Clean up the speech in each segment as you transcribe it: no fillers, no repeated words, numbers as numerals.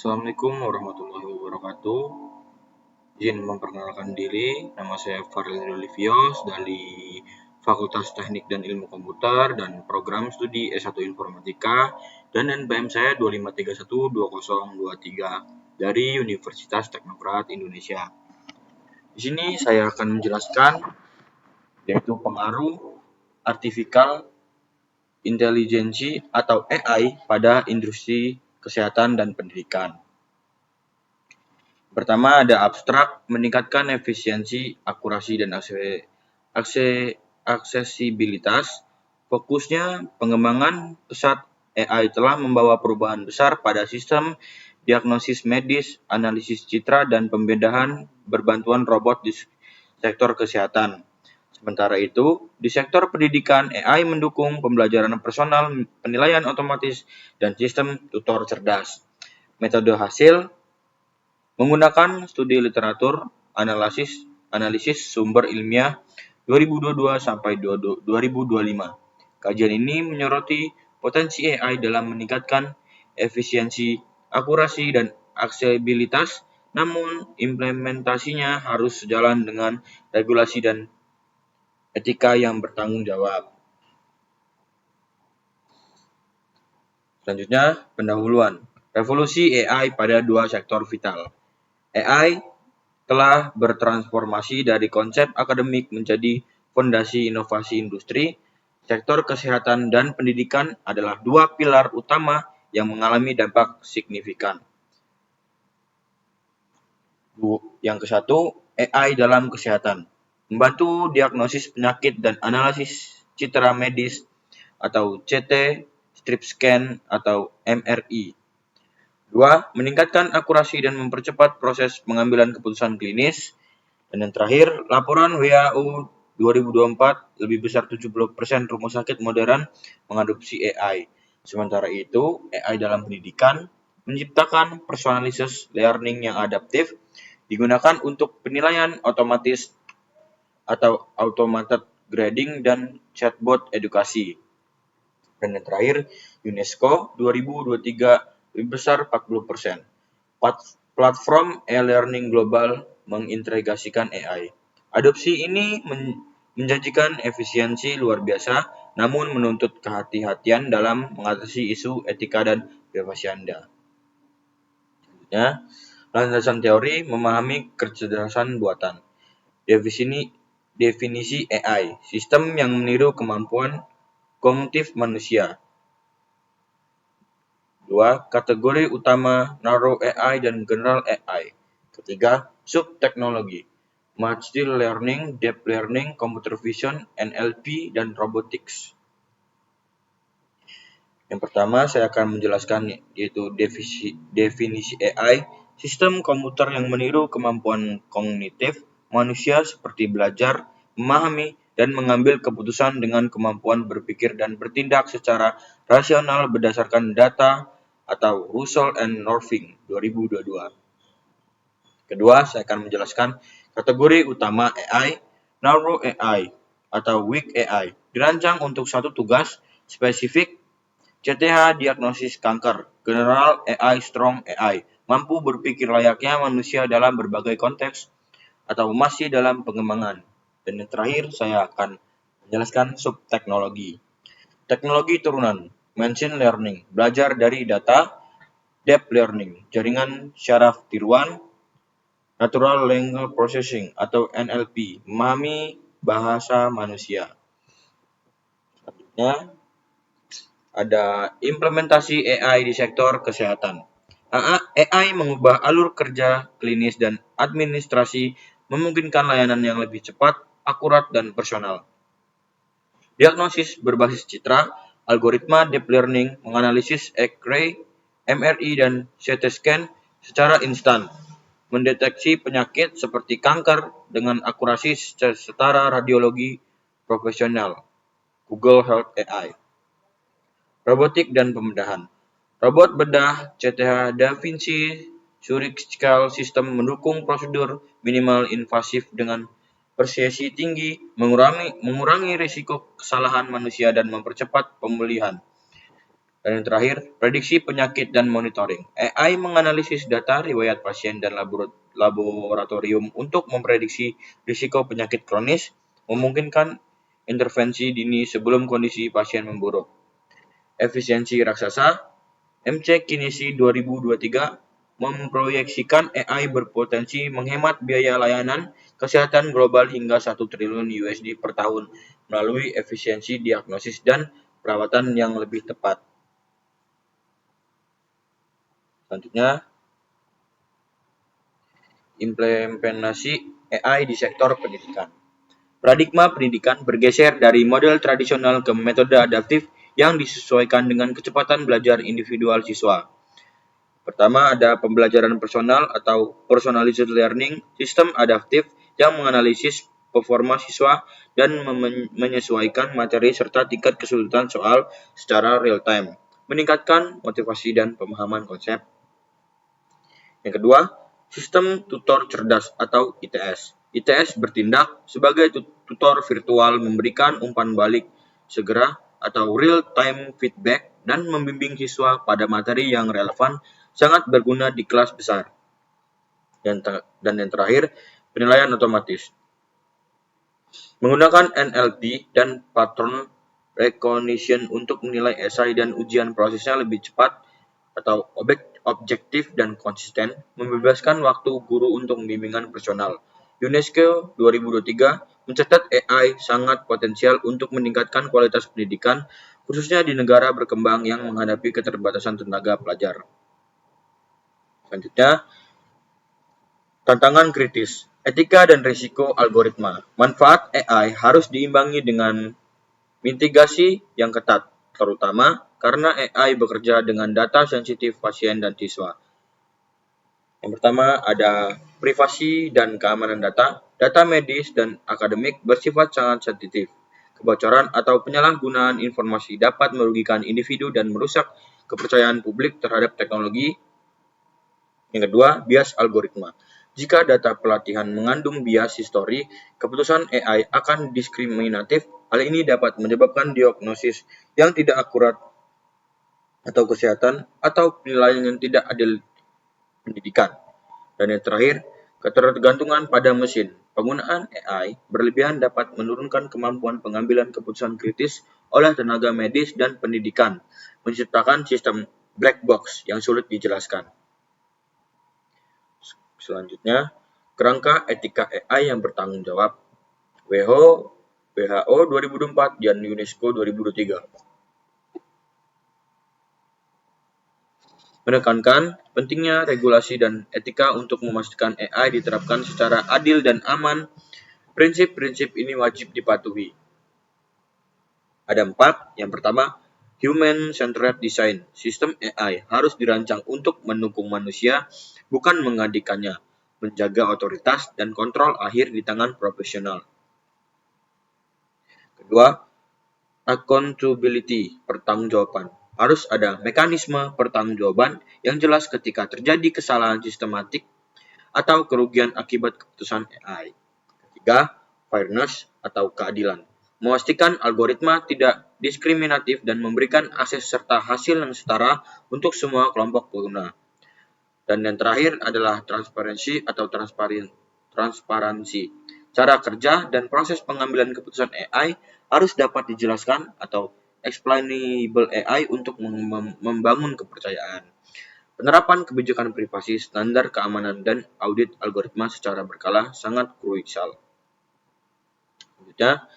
Assalamualaikum warahmatullahi wabarakatuh. Izin memperkenalkan diri, nama saya Faril Olivios dari Fakultas Teknik dan Ilmu Komputer dan Program Studi S1 Informatika dan NPM saya 25312023 dari Universitas Teknokrat Indonesia. Di sini saya akan menjelaskan yaitu pengaruh artificial intelligence atau AI pada industri kesehatan dan pendidikan. Pertama ada abstrak, meningkatkan efisiensi, akurasi, dan aksesibilitas. Fokusnya pengembangan pesat AI telah membawa perubahan besar pada sistem diagnosis medis, analisis citra, dan pembedahan berbantuan robot di sektor kesehatan. Sementara itu, di sektor pendidikan, AI mendukung pembelajaran personal, penilaian otomatis, dan sistem tutor cerdas. Metode hasil menggunakan studi literatur, analisis sumber ilmiah 2022 sampai 2025. Kajian ini menyoroti potensi AI dalam meningkatkan efisiensi, akurasi, dan aksesibilitas, namun implementasinya harus sejalan dengan regulasi dan etika yang bertanggung jawab. Selanjutnya, pendahuluan. Revolusi AI pada dua sektor vital. AI telah bertransformasi dari konsep akademik menjadi fondasi inovasi industri. Sektor kesehatan dan pendidikan adalah dua pilar utama yang mengalami dampak signifikan. Yang ke-1, AI dalam kesehatan. Membantu diagnosis penyakit dan analisis citra medis atau CT, strip scan atau MRI. 2. Meningkatkan akurasi dan mempercepat proses pengambilan keputusan klinis. Dan yang terakhir, laporan WHO 2024, lebih besar 70% rumah sakit modern mengadopsi AI. Sementara itu, AI dalam pendidikan menciptakan personalized learning yang adaptif, digunakan untuk penilaian otomatis atau automated grading dan chatbot edukasi. Dan yang terakhir, UNESCO 2023 lebih besar 40%. Platform e-learning global mengintegrasikan AI. Adopsi ini menjanjikan efisiensi luar biasa, namun menuntut kehati-hatian dalam mengatasi isu etika dan privasi Anda. Selanjutnya, landasan teori memahami kecerdasan buatan. Definisi AI, sistem yang meniru kemampuan kognitif manusia. 2. Kategori utama Narrow AI dan General AI. Ketiga, subteknologi. Machine Learning, Deep Learning, Computer Vision, NLP, dan Robotics. Yang pertama saya akan menjelaskan yaitu definisi AI, sistem komputer yang meniru kemampuan kognitif manusia seperti belajar, memahami, dan mengambil keputusan dengan kemampuan berpikir dan bertindak secara rasional berdasarkan data atau Russell and Norvig 2022. Kedua, saya akan menjelaskan kategori utama AI, Narrow AI atau Weak AI, dirancang untuk satu tugas spesifik, CTH diagnosis kanker, General AI, Strong AI, mampu berpikir layaknya manusia dalam berbagai konteks atau masih dalam pengembangan. Dan yang terakhir, saya akan menjelaskan subteknologi. Teknologi turunan, Machine Learning, belajar dari data, Deep Learning, jaringan syaraf tiruan, Natural Language Processing atau NLP, memahami bahasa manusia. Selanjutnya, ada implementasi AI di sektor kesehatan. AI mengubah alur kerja klinis dan administrasi, memungkinkan layanan yang lebih cepat, akurat, dan personal. Diagnosis berbasis citra, algoritma deep learning menganalisis X-ray, MRI, dan CT scan secara instan, mendeteksi penyakit seperti kanker dengan akurasi setara radiologi profesional. Google Health AI. Robotik dan pembedahan. Robot bedah CTH Da Vinci Surgical System mendukung prosedur minimal invasif dengan presisi tinggi, mengurangi risiko kesalahan manusia dan mempercepat pemulihan. Dan yang terakhir, prediksi penyakit dan monitoring. AI menganalisis data riwayat pasien dan laboratorium untuk memprediksi risiko penyakit kronis, memungkinkan intervensi dini sebelum kondisi pasien memburuk. Efisiensi raksasa, MC-Kinesi 2023 memproyeksikan AI berpotensi menghemat biaya layanan kesehatan global hingga 1 triliun USD per tahun melalui efisiensi diagnosis dan perawatan yang lebih tepat. Selanjutnya, implementasi AI di sektor pendidikan. Paradigma pendidikan bergeser dari model tradisional ke metode adaptif yang disesuaikan dengan kecepatan belajar individual siswa. Pertama, ada pembelajaran personal atau personalized learning, sistem adaptif yang menganalisis performa siswa dan menyesuaikan materi serta tingkat kesulitan soal secara real time, meningkatkan motivasi dan pemahaman konsep. Yang kedua, sistem tutor cerdas atau ITS. ITS bertindak sebagai tutor virtual, memberikan umpan balik segera atau real-time feedback dan membimbing siswa pada materi yang relevan, sangat berguna di kelas besar. Dan yang terakhir, penilaian otomatis. Menggunakan NLP dan pattern recognition untuk menilai esai dan ujian, prosesnya lebih cepat atau objektif dan konsisten, membebaskan waktu guru untuk bimbingan personal. UNESCO 2023 mencatat AI sangat potensial untuk meningkatkan kualitas pendidikan, khususnya di negara berkembang yang menghadapi keterbatasan tenaga pelajar. Selanjutnya, tantangan kritis, etika dan risiko algoritma. Manfaat AI harus diimbangi dengan mitigasi yang ketat, terutama karena AI bekerja dengan data sensitif pasien dan siswa. Yang pertama ada privasi dan keamanan data. Data medis dan akademik bersifat sangat sensitif. Kebocoran atau penyalahgunaan informasi dapat merugikan individu dan merusak kepercayaan publik terhadap teknologi. Yang kedua, bias algoritma. Jika data pelatihan mengandung bias histori, keputusan AI akan diskriminatif. Hal ini dapat menyebabkan diagnosis yang tidak akurat atau kesehatan atau penilaian yang tidak adil pendidikan. Dan yang terakhir, ketergantungan pada mesin. Penggunaan AI berlebihan dapat menurunkan kemampuan pengambilan keputusan kritis oleh tenaga medis dan pendidikan, menciptakan sistem black box yang sulit dijelaskan. Selanjutnya, kerangka etika AI yang bertanggung jawab. WHO 2024 dan UNESCO 2023 menekankan pentingnya regulasi dan etika untuk memastikan AI diterapkan secara adil dan aman. Prinsip-prinsip ini wajib dipatuhi. Ada 4. Yang pertama, human-centered design. Sistem AI harus dirancang untuk mendukung manusia, bukan menggantikannya, menjaga otoritas dan kontrol akhir di tangan profesional. Kedua, accountability, pertanggungjawaban. Harus ada mekanisme pertanggungjawaban yang jelas ketika terjadi kesalahan sistematik atau kerugian akibat keputusan AI. Ketiga, fairness atau keadilan. Memastikan algoritma tidak diskriminatif dan memberikan akses serta hasil yang setara untuk semua kelompok pengguna. Dan yang terakhir adalah transparansi atau transparansi. Cara kerja dan proses pengambilan keputusan AI harus dapat dijelaskan atau explainable AI untuk membangun kepercayaan. Penerapan kebijakan privasi, standar keamanan, dan audit algoritma secara berkala sangat krusial. Selanjutnya,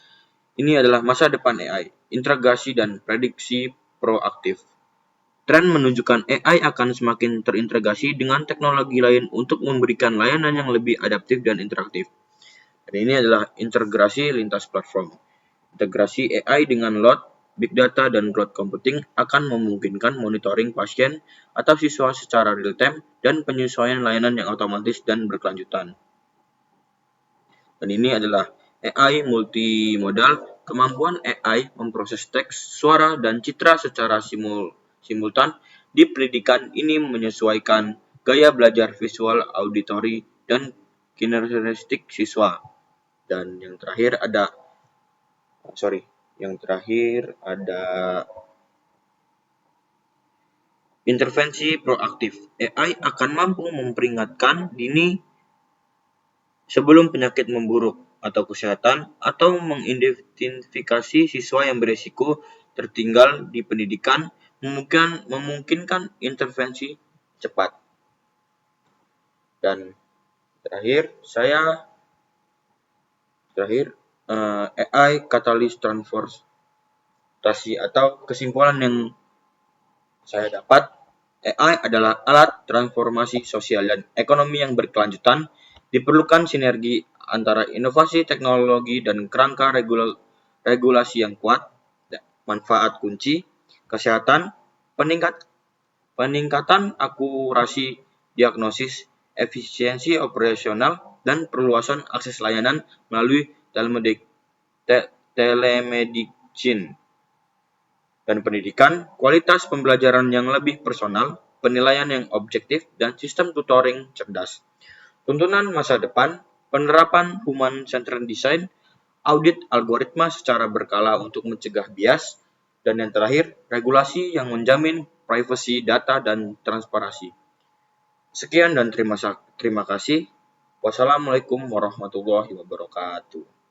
ini adalah masa depan AI, integrasi dan prediksi proaktif. Tren menunjukkan AI akan semakin terintegrasi dengan teknologi lain untuk memberikan layanan yang lebih adaptif dan interaktif. Dan ini adalah integrasi lintas platform. Integrasi AI dengan load, big data, dan cloud computing akan memungkinkan monitoring pasien atau siswa secara real-time dan penyesuaian layanan yang otomatis dan berkelanjutan. Dan ini adalah AI multimodal. Kemampuan AI memproses teks, suara, dan citra secara simultan di pendidikan ini menyesuaikan gaya belajar visual, auditori, dan kineretik siswa. Dan yang terakhir ada Intervensi proaktif. AI akan mampu memperingatkan dini sebelum penyakit memburuk atau kesehatan atau mengidentifikasi siswa yang berisiko tertinggal di pendidikan, memungkinkan intervensi cepat. Dan terakhir AI Catalyst Transformasi, atau kesimpulan yang saya dapat, AI adalah alat transformasi sosial dan ekonomi yang berkelanjutan. Diperlukan sinergi antara inovasi teknologi dan kerangka regulasi yang kuat. Manfaat kunci: kesehatan, peningkatan akurasi diagnosis, efisiensi operasional, dan perluasan akses layanan melalui telemedicine. Dan pendidikan, kualitas pembelajaran yang lebih personal, penilaian yang objektif, dan sistem tutoring cerdas. Tuntunan masa depan, penerapan human-centered design, audit algoritma secara berkala untuk mencegah bias, dan yang terakhir, regulasi yang menjamin privasi data dan transparansi. Sekian dan terima kasih. Wassalamualaikum warahmatullahi wabarakatuh.